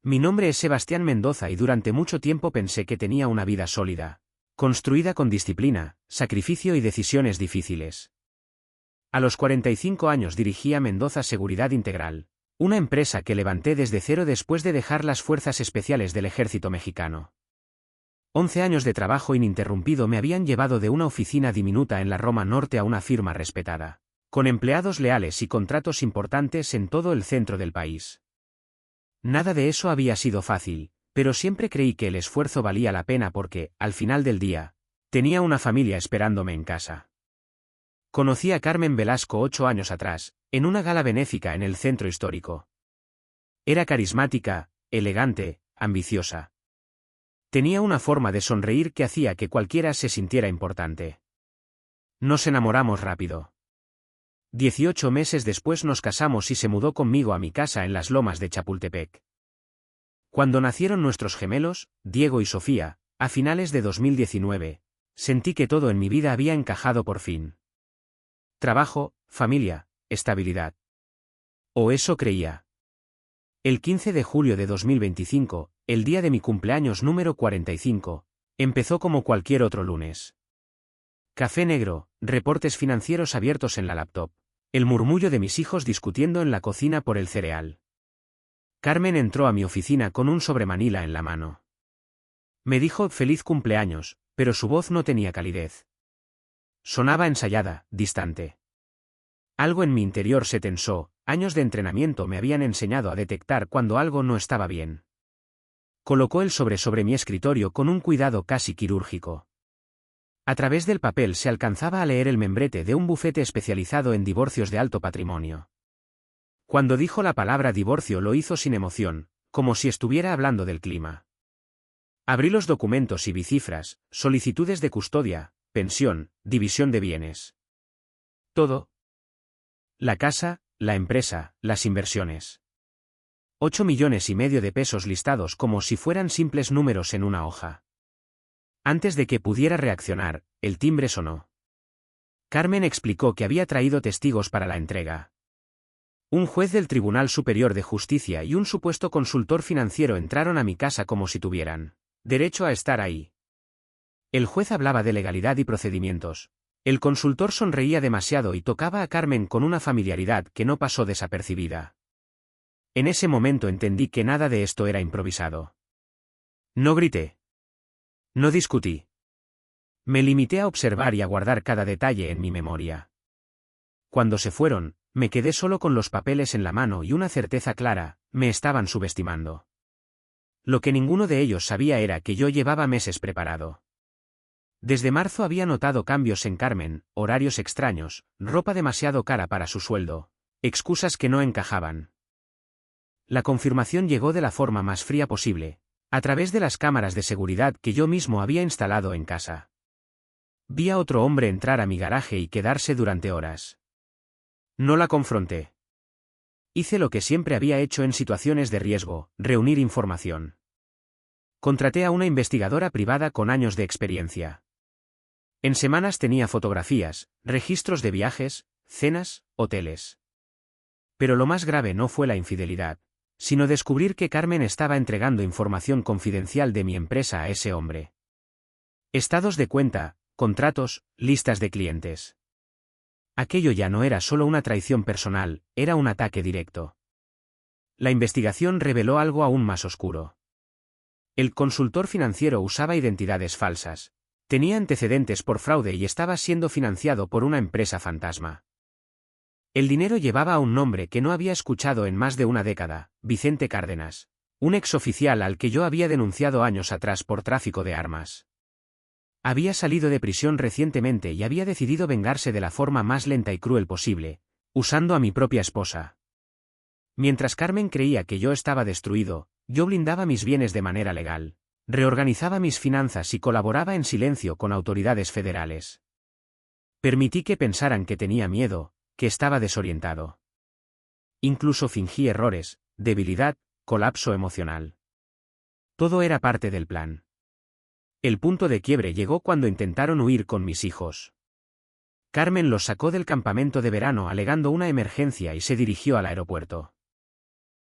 Mi nombre es Sebastián Mendoza y durante mucho tiempo pensé que tenía una vida sólida, construida con disciplina, sacrificio y decisiones difíciles. A los 45 años dirigía Mendoza Seguridad Integral, una empresa que levanté desde cero después de dejar las Fuerzas Especiales del Ejército Mexicano. 11 años de trabajo ininterrumpido me habían llevado de una oficina diminuta en la Roma Norte a una firma respetada, con empleados leales y contratos importantes en todo el centro del país. Nada de eso había sido fácil, pero siempre creí que el esfuerzo valía la pena porque, al final del día, tenía una familia esperándome en casa. Conocí a Carmen Velasco 8 años atrás, en una gala benéfica en el centro histórico. Era carismática, elegante, ambiciosa. Tenía una forma de sonreír que hacía que cualquiera se sintiera importante. Nos enamoramos rápido. 18 meses después nos casamos y se mudó conmigo a mi casa en las Lomas de Chapultepec. Cuando nacieron nuestros gemelos, Diego y Sofía, a finales de 2019, sentí que todo en mi vida había encajado por fin. Trabajo, familia, estabilidad. O eso creía. El 15 de julio de 2025, el día de mi cumpleaños número 45, empezó como cualquier otro lunes. Café negro, reportes financieros abiertos en la laptop, el murmullo de mis hijos discutiendo en la cocina por el cereal. Carmen entró a mi oficina con un sobremanila en la mano. Me dijo feliz cumpleaños, pero su voz no tenía calidez. Sonaba ensayada, distante. Algo en mi interior se tensó, años de entrenamiento me habían enseñado a detectar cuando algo no estaba bien. Colocó el sobre mi escritorio con un cuidado casi quirúrgico. A través del papel se alcanzaba a leer el membrete de un bufete especializado en divorcios de alto patrimonio. Cuando dijo la palabra divorcio lo hizo sin emoción, como si estuviera hablando del clima. Abrí los documentos y vi cifras, solicitudes de custodia, pensión, división de bienes. Todo. La casa, la empresa, las inversiones. 8,5 millones de pesos listados como si fueran simples números en una hoja. Antes de que pudiera reaccionar, el timbre sonó. Carmen explicó que había traído testigos para la entrega. Un juez del Tribunal Superior de Justicia y un supuesto consultor financiero entraron a mi casa como si tuvieran derecho a estar ahí. El juez hablaba de legalidad y procedimientos. El consultor sonreía demasiado y tocaba a Carmen con una familiaridad que no pasó desapercibida. En ese momento entendí que nada de esto era improvisado. No grité. No discutí. Me limité a observar y a guardar cada detalle en mi memoria. Cuando se fueron, me quedé solo con los papeles en la mano y una certeza clara: me estaban subestimando. Lo que ninguno de ellos sabía era que yo llevaba meses preparado. Desde marzo había notado cambios en Carmen, horarios extraños, ropa demasiado cara para su sueldo, excusas que no encajaban. La confirmación llegó de la forma más fría posible, a través de las cámaras de seguridad que yo mismo había instalado en casa. Vi a otro hombre entrar a mi garaje y quedarse durante horas. No la confronté. Hice lo que siempre había hecho en situaciones de riesgo: reunir información. Contraté a una investigadora privada con años de experiencia. En semanas tenía fotografías, registros de viajes, cenas, hoteles. Pero lo más grave no fue la infidelidad, sino descubrir que Carmen estaba entregando información confidencial de mi empresa a ese hombre. Estados de cuenta, contratos, listas de clientes. Aquello ya no era solo una traición personal, era un ataque directo. La investigación reveló algo aún más oscuro. El consultor financiero usaba identidades falsas, tenía antecedentes por fraude y estaba siendo financiado por una empresa fantasma. El dinero llevaba a un nombre que no había escuchado en más de una década: Vicente Cárdenas, un exoficial al que yo había denunciado años atrás por tráfico de armas. Había salido de prisión recientemente y había decidido vengarse de la forma más lenta y cruel posible, usando a mi propia esposa. Mientras Carmen creía que yo estaba destruido, yo blindaba mis bienes de manera legal, reorganizaba mis finanzas y colaboraba en silencio con autoridades federales. Permití que pensaran que tenía miedo, que estaba desorientado. Incluso fingí errores, debilidad, colapso emocional. Todo era parte del plan. El punto de quiebre llegó cuando intentaron huir con mis hijos. Carmen los sacó del campamento de verano alegando una emergencia y se dirigió al aeropuerto.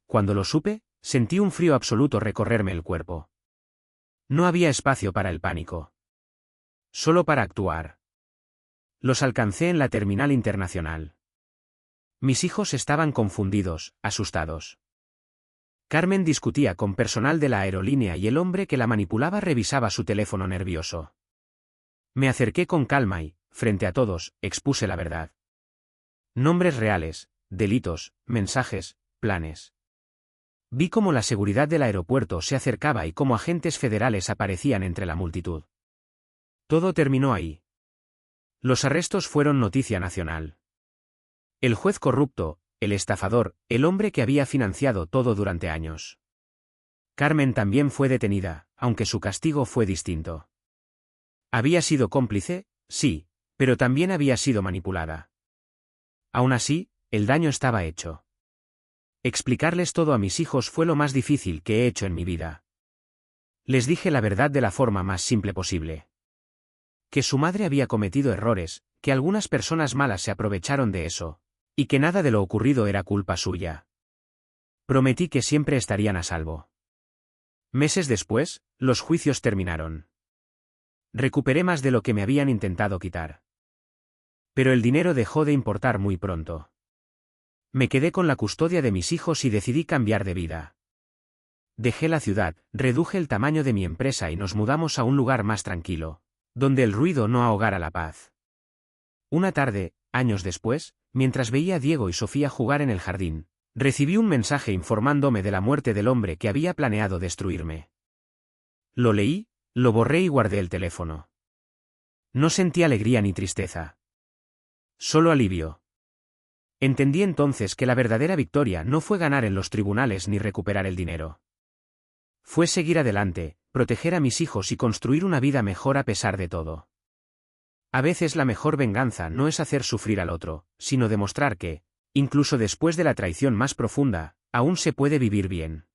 Cuando lo supe, Sentí un frío absoluto recorrerme el cuerpo. No había espacio para el pánico. Solo para actuar. Los alcancé en la terminal internacional. Mis hijos estaban confundidos, asustados. Carmen discutía con personal de la aerolínea y el hombre que la manipulaba revisaba su teléfono nervioso. Me acerqué con calma y, frente a todos, expuse la verdad. Nombres reales, delitos, mensajes, planes. Vi cómo la seguridad del aeropuerto se acercaba y cómo agentes federales aparecían entre la multitud. Todo terminó ahí. Los arrestos fueron noticia nacional. El juez corrupto, el estafador, el hombre que había financiado todo durante años. Carmen también fue detenida, aunque su castigo fue distinto. Había sido cómplice, sí, pero también había sido manipulada. Aún así, el daño estaba hecho. Explicarles todo a mis hijos fue lo más difícil que he hecho en mi vida. Les dije la verdad de la forma más simple posible. Que su madre había cometido errores, que algunas personas malas se aprovecharon de eso, y que nada de lo ocurrido era culpa suya. Prometí que siempre estarían a salvo. Meses después, los juicios terminaron. Recuperé más de lo que me habían intentado quitar. Pero el dinero dejó de importar muy pronto. Me quedé con la custodia de mis hijos y decidí cambiar de vida. Dejé la ciudad, reduje el tamaño de mi empresa y nos mudamos a un lugar más tranquilo, donde el ruido no ahogara la paz. Una tarde, años después, mientras veía a Diego y Sofía jugar en el jardín, recibí un mensaje informándome de la muerte del hombre que había planeado destruirme. Lo leí, lo borré y guardé el teléfono. No sentí alegría ni tristeza. Solo alivio. Entendí entonces que la verdadera victoria no fue ganar en los tribunales ni recuperar el dinero. Fue seguir adelante, proteger a mis hijos y construir una vida mejor a pesar de todo. A veces la mejor venganza no es hacer sufrir al otro, sino demostrar que, incluso después de la traición más profunda, aún se puede vivir bien.